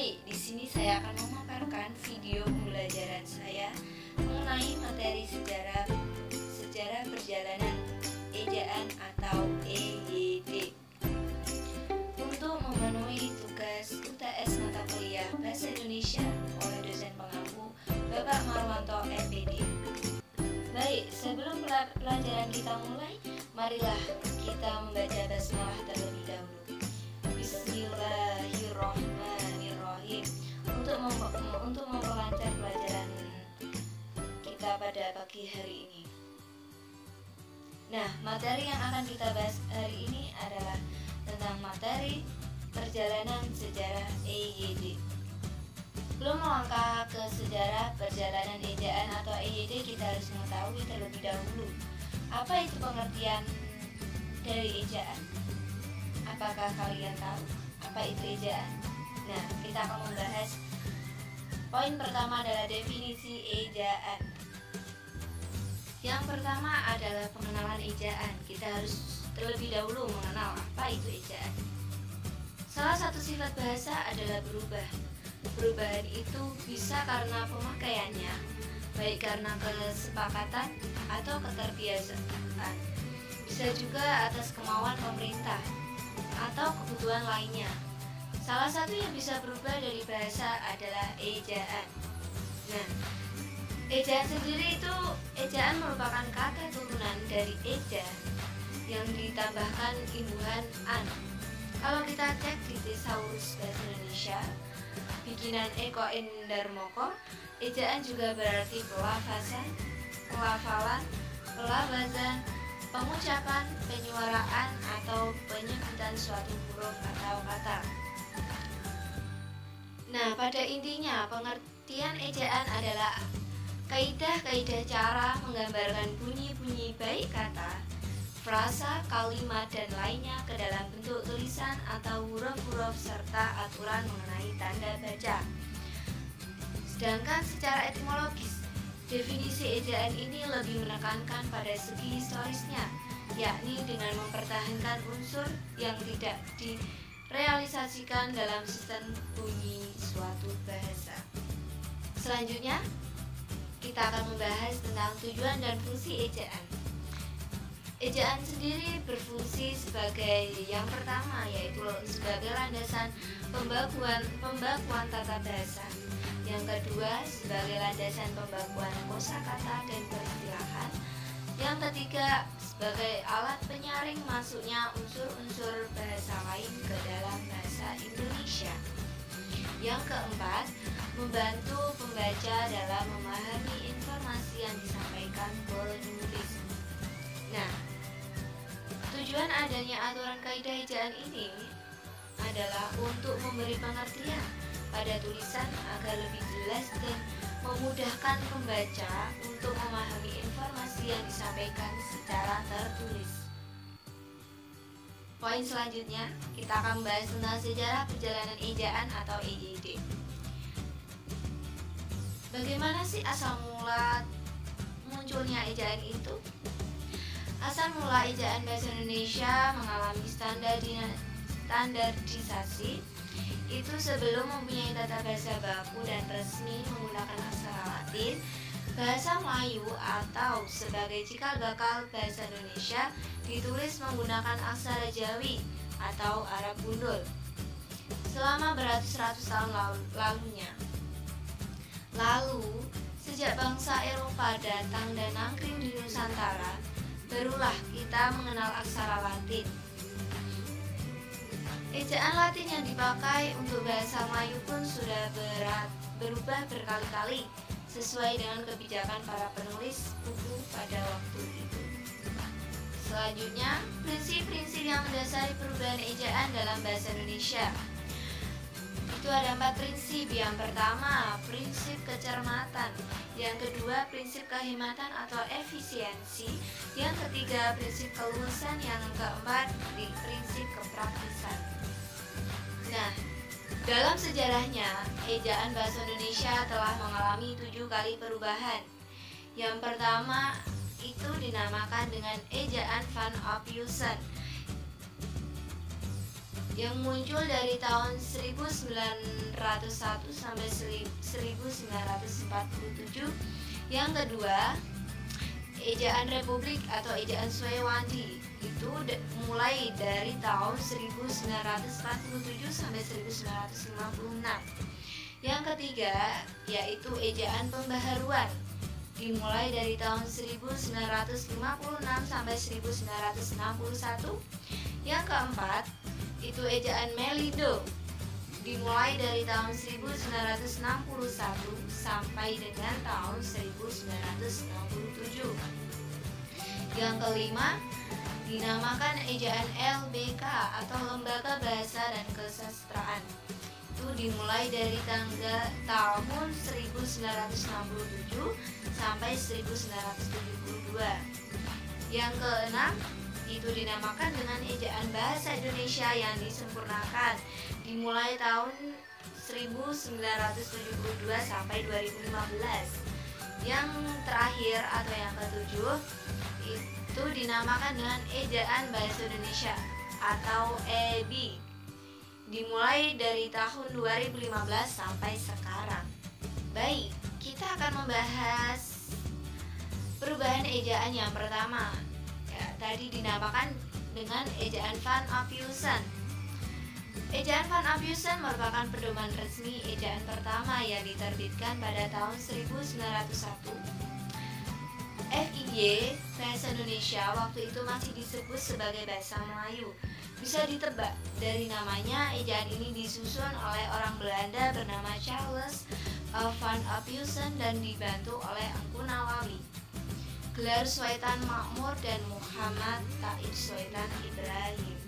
Baik, di sini saya akan memaparkan video pembelajaran saya mengenai materi sejarah perjalanan ejaan atau EYD. Untuk memenuhi tugas UTS mata kuliah Bahasa Indonesia oleh dosen pengampu Bapak Marwanto MPD. Baik, sebelum pelajaran kita mulai, marilah kita membaca basmalah terlebih dahulu. Bismillahirrahmanirrahim. Untuk memperlancar pelajaran kita pada pagi hari ini. Nah, materi yang akan kita bahas hari ini adalah tentang materi perjalanan sejarah EYD. Sebelum melangkah ke sejarah perjalanan ejaan atau EYD, kita harus mengetahui terlebih dahulu apa itu pengertian dari ejaan. Apakah kalian tahu apa itu ejaan? Nah, kita akan membahas poin pertama adalah definisi ejaan. Yang pertama adalah pengenalan ejaan. Kita harus terlebih dahulu mengenal apa itu ejaan. Salah satu sifat bahasa adalah berubah. Perubahan itu bisa karena pemakaiannya, baik karena kesepakatan atau keterbiasaan. Bisa juga atas kemauan pemerintah atau kebutuhan lainnya. Salah satu yang bisa berubah dari bahasa adalah ejaan. Nah, ejaan sendiri ejaan merupakan kata turunan dari eja yang ditambahkan imbuhan an. Kalau kita cek di Thesaurus Bahasa Indonesia bikinan Eko Indarmoko, ejaan juga berarti pelafalan, pelabazan, pengucapan, penyuaraan, atau penyebutan suatu huruf atau kata. Nah, pada intinya pengertian ejaan adalah kaidah-kaidah cara menggambarkan bunyi-bunyi baik kata, frasa, kalimat, dan lainnya ke dalam bentuk tulisan atau huruf-huruf serta aturan mengenai tanda baca. Sedangkan secara etimologis, definisi ejaan ini lebih menekankan pada segi historisnya, yakni dengan mempertahankan unsur yang tidak direalisasikan dalam sistem bunyi suatu bahasa. Selanjutnya, kita akan membahas tentang tujuan dan fungsi ejaan. Ejaan sendiri berfungsi sebagai yang pertama, yaitu sebagai landasan pembakuan tata bahasa. Yang kedua, sebagai landasan pembakuan kosakata dan peristilahan. Yang ketiga, sebagai alat penyaring masuknya unsur-unsur bahasa lain ke dalam bahasa Indonesia. Yang keempat, membantu pembaca dalam memahami informasi yang disampaikan penulis. Nah, tujuan adanya aturan kaidah ejaan ini adalah untuk memberi pengertian pada tulisan agar lebih jelas dan memudahkan pembaca untuk memahami informasi yang disampaikan secara tertulis. Poin selanjutnya, kita akan membahas tentang sejarah perjalanan ejaan atau EYD. Bagaimana sih asal mula munculnya ejaan itu? Asal mula ejaan bahasa Indonesia mengalami standarisasi itu sebelum mempunyai tata bahasa baku dan resmi menggunakan aksara Latin, bahasa Melayu atau sebagai cikal bakal bahasa Indonesia ditulis menggunakan aksara Jawi atau Arab Gundul selama beratus-ratus tahun lalunya. Lalu, sejak bangsa Eropa datang dan nangkring di Nusantara, barulah kita mengenal aksara Latin. Ejaan Latin yang dipakai untuk bahasa Melayu pun sudah berubah berkali-kali sesuai dengan kebijakan para penulis buku pada waktu itu. Selanjutnya, prinsip-prinsip yang mendasari perubahan ejaan dalam bahasa Indonesia. Itu ada 4 prinsip. Yang pertama, prinsip kecermatan. Yang kedua, prinsip kehematan atau efisiensi. Yang ketiga, prinsip keluasan. Yang keempat, prinsip kepraktisan. Nah, dalam sejarahnya, ejaan bahasa Indonesia telah mengalami 7 kali perubahan. Yang pertama, itu dinamakan dengan ejaan Van Ophuijsen. yang muncul dari tahun 1901 sampai 1947. Yang kedua, ejaan Republik atau ejaan Swayawandi itu mulai dari tahun 1947 sampai 1956. Yang ketiga, yaitu ejaan pembaharuan, dimulai dari tahun 1956 sampai 1961. Yang keempat, itu ejaan Melindo, dimulai dari tahun 1961 sampai dengan tahun 1967. Yang kelima, dinamakan ejaan LBK atau Lembaga Bahasa dan Kesastraan. Itu dimulai dari tahun 1967 sampai 1972. Yang keenam, itu dinamakan dengan ejaan Bahasa Indonesia yang disempurnakan, dimulai tahun 1972 sampai 2015. Yang terakhir atau yang ketujuh, itu dinamakan dengan ejaan Bahasa Indonesia atau EBI, dimulai dari tahun 2015 sampai sekarang. Baik, kita akan membahas perubahan ejaan yang pertama. Tadi dinamakan dengan ejaan Van Ophusen. Ejaan Van Ophusen merupakan pedoman resmi ejaan pertama yang diterbitkan pada tahun 1901. FIY, Bahasa Indonesia, waktu itu masih disebut sebagai Bahasa Melayu. Bisa ditebak dari namanya, ejaan ini disusun oleh orang Belanda bernama Charles Van Ophusen dan dibantu oleh Engku Nawawi, gelar Sultan Makmur, dan Muhammad Taib Sultan Ibrahim.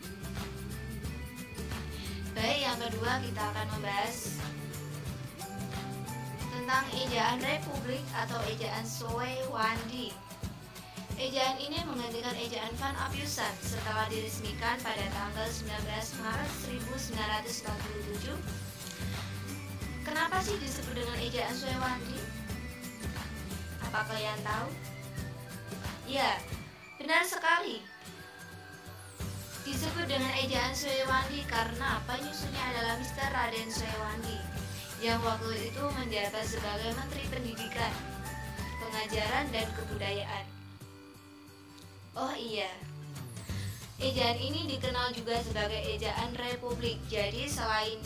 Baik, yang kedua kita akan membahas tentang ejaan Republik atau ejaan Swayawandi. Ejaan ini menggantikan ejaan Van Ophusen setelah diresmikan pada tanggal 19 Maret 1947. Kenapa sih disebut dengan ejaan Swayawandi? Apa kalian tahu? Ya, benar sekali. Disebut dengan ejaan Swayawandi karena penyusunnya adalah Mr. Raden Swayawandi yang waktu itu menjabat sebagai Menteri Pendidikan, Pengajaran, dan Kebudayaan. Oh iya, ejaan ini dikenal juga sebagai ejaan Republik. Jadi selain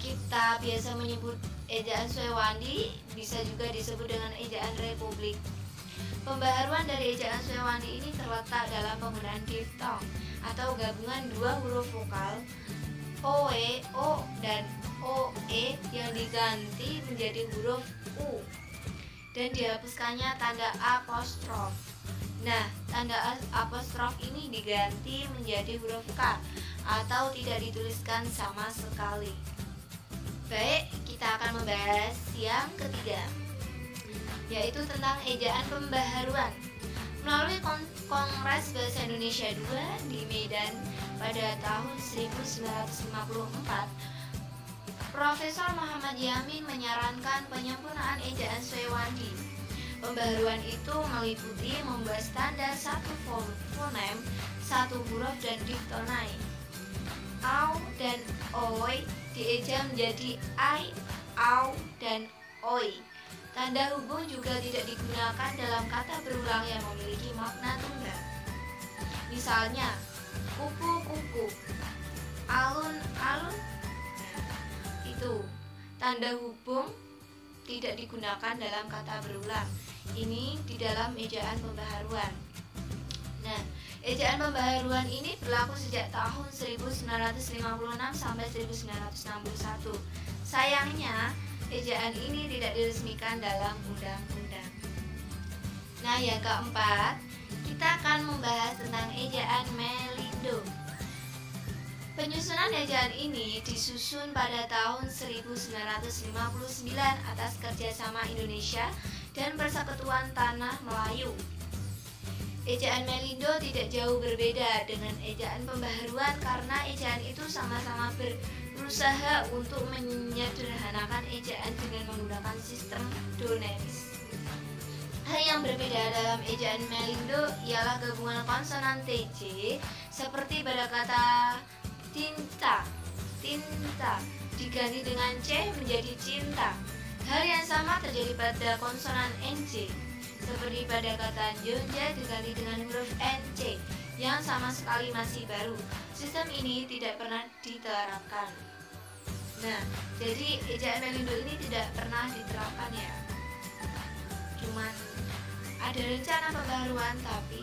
kita biasa menyebut ejaan Swayawandi, bisa juga disebut dengan ejaan Republik. Pembaharuan dari ejaan Swayawandi ini terletak dalam penggunaan diftong atau gabungan dua huruf vokal OE, O, dan OE yang diganti menjadi huruf U dan dihapuskannya tanda apostrof. Nah, tanda apostrof ini diganti menjadi huruf K atau tidak dituliskan sama sekali. Baik, kita akan membahas yang ketiga, yaitu tentang ejaan pembaharuan. Melalui Kongres Bahasa Indonesia II di Medan pada tahun 1954, Profesor Muhammad Yamin menyarankan penyempurnaan ejaan Swayawandi. Pembaharuan itu meliputi membuat standar satu fonem, satu huruf, dan diftonai. Au dan oi dieja menjadi ai, au, dan oi. Tanda hubung juga tidak digunakan dalam kata berulang yang memiliki makna tunggal. Misalnya, kupu-kupu, alun-alun. Itu tanda hubung tidak digunakan dalam kata berulang. Ini di dalam ejaan pembaharuan. Nah, ejaan pembaharuan ini berlaku sejak tahun 1956 sampai 1961. Sayangnya, ejaan ini tidak diresmikan dalam undang-undang. Nah, yang keempat, kita akan membahas tentang ejaan Melindo. Penyusunan ejaan ini disusun pada tahun 1959 atas kerjasama Indonesia dan Persekutuan Tanah Melayu. Ejaan Melindo tidak jauh berbeda dengan ejaan pembaharuan karena ejaan itu sama-sama berusaha untuk menyederhanakan ejaan dengan menggunakan sistem doneris. Hal yang berbeda dalam ejaan Melindo ialah gabungan konsonan TJ seperti pada kata tinta. Tinta diganti dengan C menjadi cinta. Hal yang sama terjadi pada konsonan NC, seperti pada kata Yonja diganti dengan huruf NC yang sama sekali masih baru. Sistem ini tidak pernah diterapkan. Nah, jadi ejaan Melindo ini tidak pernah diterapkan ya. Cuman ada rencana pembaruan, tapi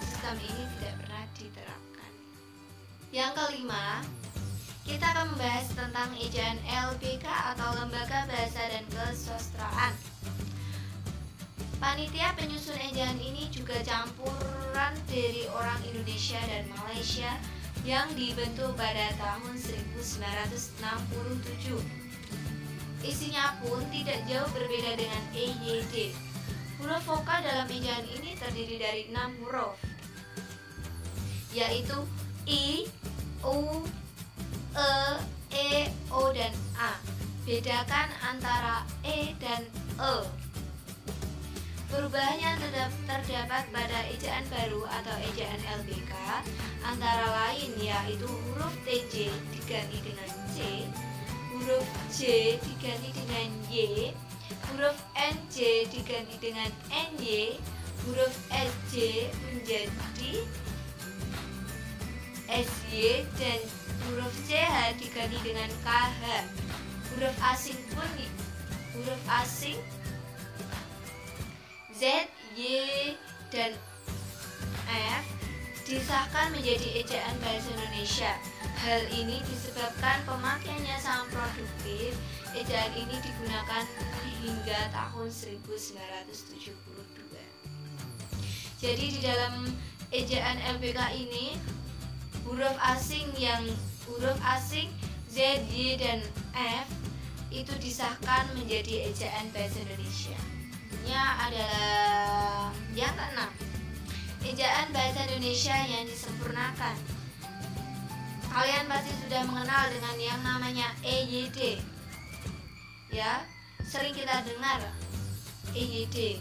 sistem ini tidak pernah diterapkan. Yang kelima, kita akan membahas tentang ejaan LBK atau Lembaga Bahasa dan Kesusastraan. Panitia penyusun ejaan ini juga campuran dari orang Indonesia dan Malaysia yang dibentuk pada tahun 1967. Isinya pun tidak jauh berbeda dengan EYD. Huruf vokal dalam ejaan ini terdiri dari 6 huruf, yaitu I, U, E, O, dan A. Bedakan antara E dan E. Perubahan yang terdapat pada ejaan baru atau ejaan LBK antara lain yaitu huruf TJ diganti dengan C, huruf J diganti dengan Y, huruf NJ diganti dengan NY, huruf SJ menjadi SY, dan huruf CH diganti dengan KH. Huruf asing pun huruf asing Z, Y, dan F disahkan menjadi ejaan bahasa Indonesia. Hal ini disebabkan pemakaiannya sangat produktif. Ejaan ini digunakan hingga tahun 1972. Jadi di dalam ejaan LBK ini huruf asing Z, Y, dan F itu disahkan menjadi ejaan bahasa Indonesia. Adalah yang keenam, ejaan bahasa Indonesia yang disempurnakan. Kalian pasti sudah mengenal dengan yang namanya EYD. Ya, sering kita dengar EYD.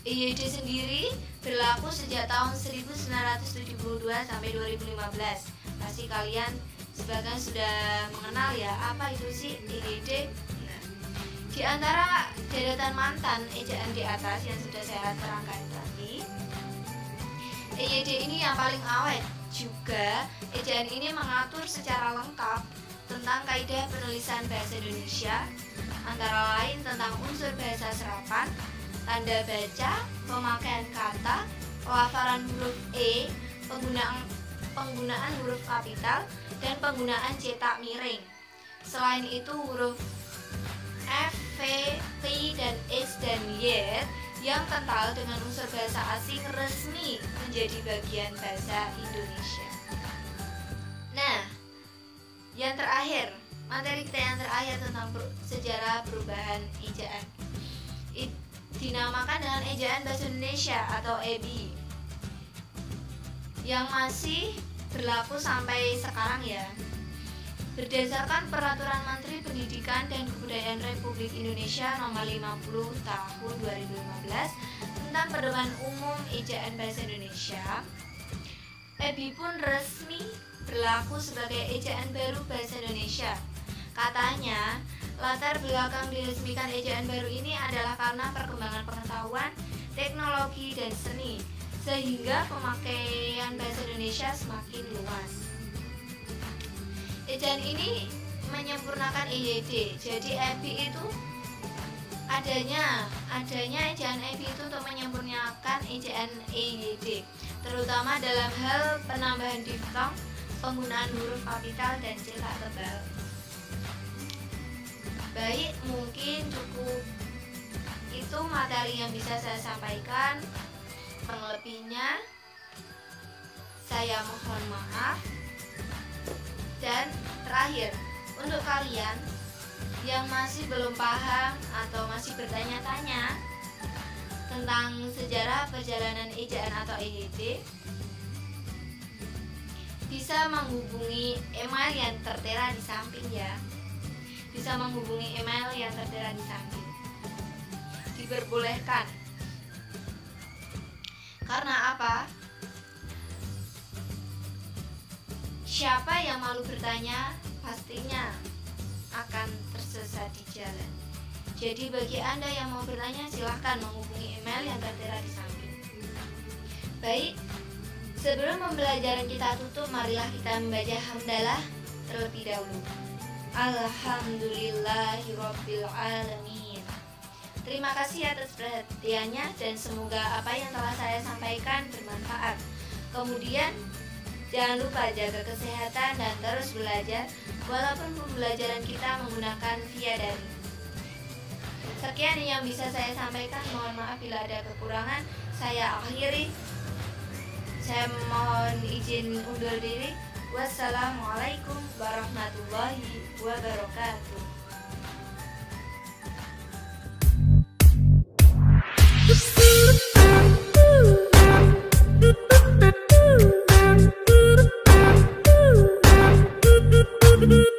EYD sendiri berlaku sejak tahun 1972 sampai 2015. Pasti kalian sebagian sudah mengenal ya, apa itu sih EYD? Di antara deretan mantan ejaan di atas yang sudah saya terangkan tadi, EYD ini yang paling awet. Juga ejaan ini mengatur secara lengkap tentang kaidah penulisan bahasa Indonesia, antara lain tentang unsur bahasa serapan, tanda baca, pemakaian kata, pelafalan huruf E, penggunaan huruf kapital, dan penggunaan cetak miring. Selain itu huruf F, V, T, dan X, dan Y yang kental dengan unsur bahasa asing resmi menjadi bagian bahasa Indonesia. Nah, yang terakhir, materi kita yang terakhir tentang sejarah perubahan ejaan dinamakan dengan ejaan bahasa Indonesia atau EBI, yang masih berlaku sampai sekarang ya. Berdasarkan Peraturan Menteri Pendidikan dan Kebudayaan Republik Indonesia Nomor 50 Tahun 2015 tentang Pedoman Umum Ejaan Bahasa Indonesia, EBI pun resmi berlaku sebagai ejaan baru bahasa Indonesia. Katanya, latar belakang diresmikan ejaan baru ini adalah karena perkembangan pengetahuan, teknologi, dan seni, sehingga pemakaian bahasa Indonesia semakin luas. Ejaan ini menyempurnakan EYD. Jadi EBI itu adanya ejaan EBI itu untuk menyempurnakan ejaan EYD, terutama dalam hal penambahan diftong, penggunaan huruf kapital, dan cetak tebal. Baik, mungkin cukup itu materi yang bisa saya sampaikan. Pengelebihnya saya mohon maaf. Dan terakhir, untuk kalian yang masih belum paham atau masih bertanya-tanya tentang sejarah perjalanan ejaan atau EYD, bisa menghubungi email yang tertera di samping ya. Bisa menghubungi email yang tertera di samping. Diperbolehkan. Karena apa? Siapa yang malu bertanya, pastinya akan tersesat di jalan. Jadi bagi Anda yang mau bertanya, silahkan menghubungi email yang tertera di samping. Baik, sebelum pembelajaran kita tutup, marilah kita membaca hamdalah terlebih dahulu. Alhamdulillahirabbil alamin. Terima kasih atas perhatiannya dan semoga apa yang telah saya sampaikan bermanfaat. Kemudian jangan lupa jaga kesehatan dan terus belajar walaupun pembelajaran kita menggunakan via daring. Sekian yang bisa saya sampaikan, mohon maaf bila ada kekurangan. Saya akhiri. Saya mohon izin undur diri. Wassalamualaikum warahmatullahi wabarakatuh. Do